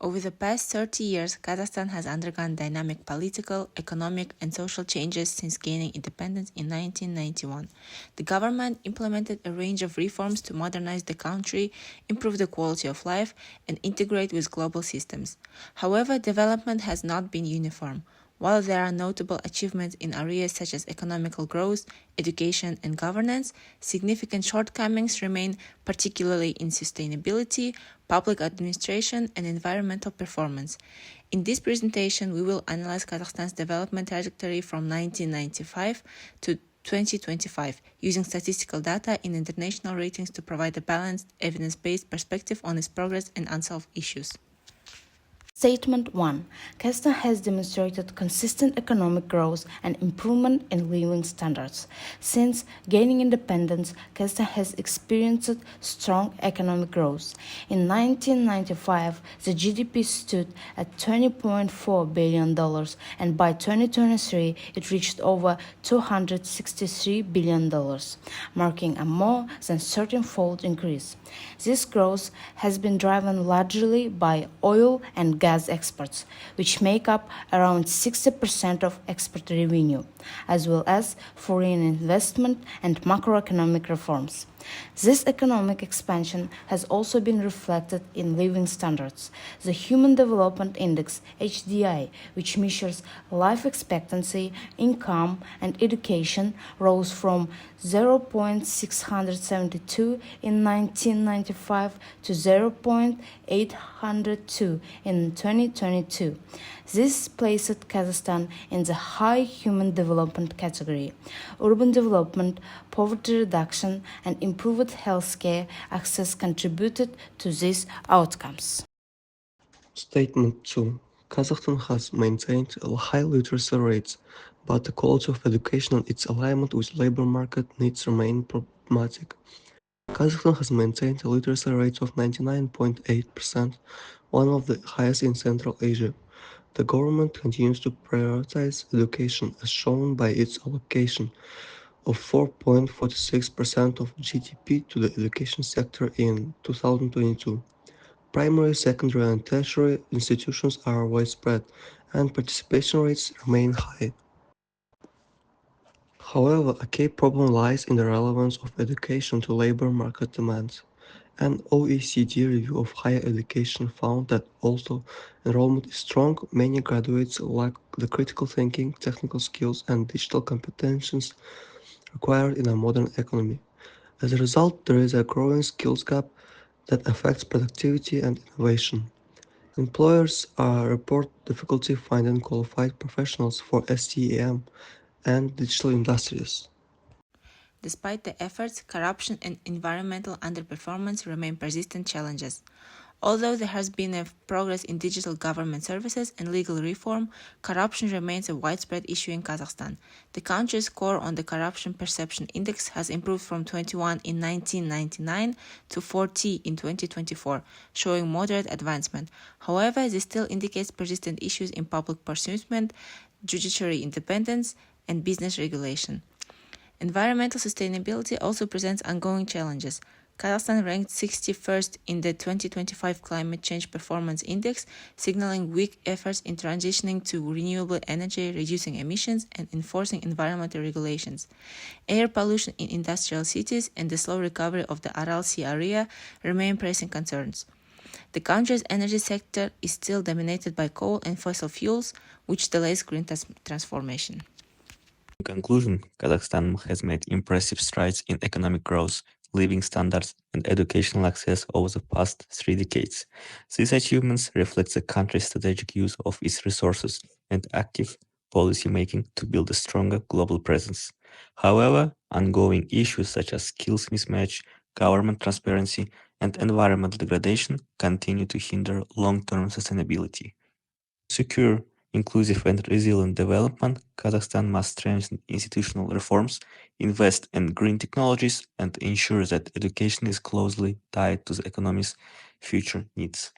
Over the past 30 years, Kazakhstan has undergone dynamic political, economic, and social changes since gaining independence in 1991. The government implemented a range of reforms to modernize the country, improve the quality of life, and integrate with global systems. However, development has not been uniform. While there are notable achievements in areas such as economical growth, education, and governance, significant shortcomings remain, particularly in sustainability, public administration, and environmental performance. In this presentation, we will analyze Kazakhstan's development trajectory from 1995 to 2025, using statistical data in international ratings to provide a balanced, evidence-based perspective on its progress and unsolved issues. Statement 1. Kazakhstan has demonstrated consistent economic growth and improvement in living standards. Since gaining independence, Kazakhstan has experienced strong economic growth. In 1995, the GDP stood at $20.4 billion, and by 2023, it reached over $263 billion, marking a more than 13-fold increase. This growth has been driven largely by oil and gas exports, which make up around 60% of export revenue, as well as foreign investment and macroeconomic reforms. This economic expansion has also been reflected in living standards. The Human Development Index (HDI), which measures life expectancy, income, and education, rose from 0.672 in 1995 to 0.802 in 2022. This placed Kazakhstan in the high human development category. Urban development, poverty reduction, and improved healthcare access contributed to these outcomes. Statement 2. Kazakhstan has maintained high literacy rates, but the quality of education and its alignment with labor market needs remain problematic. Kazakhstan has maintained a literacy rate of 99.8%, one of the highest in Central Asia. The government continues to prioritize education, as shown by its allocation of 4.46% of GDP to the education sector in 2022. Primary, secondary, and tertiary institutions are widespread, and participation rates remain high. However, a key problem lies in the relevance of education to labor market demands. An OECD review of higher education found that although enrollment is strong, many graduates lack the critical thinking, technical skills, and digital competencies required in a modern economy. As a result, there is a growing skills gap that affects productivity and innovation. Employers report difficulty finding qualified professionals for STEM and digital industries. Despite the efforts, corruption and environmental underperformance remain persistent challenges. Although there has been a progress in digital government services and legal reform, corruption remains a widespread issue in Kazakhstan. The country's score on the Corruption Perception Index has improved from 21 in 1999 to 40 in 2024, showing moderate advancement. However, this still indicates persistent issues in public procurement, judiciary independence, and business regulation. Environmental sustainability also presents ongoing challenges. Kazakhstan ranked 61st in the 2025 Climate Change Performance Index, signaling weak efforts in transitioning to renewable energy, reducing emissions, and enforcing environmental regulations. Air pollution in industrial cities and the slow recovery of the Aral Sea area remain pressing concerns. The country's energy sector is still dominated by coal and fossil fuels, which delays green transformation. In conclusion, Kazakhstan has made impressive strides in economic growth, living standards, and educational access over the past 3 decades. These achievements reflect the country's strategic use of its resources and active policymaking to build a stronger global presence. However, ongoing issues such as skills mismatch, government transparency, and environmental degradation continue to hinder long-term sustainability. To secure inclusive and resilient development, Kazakhstan must strengthen institutional reforms, invest in green technologies, and ensure that education is closely tied to the economy's future needs.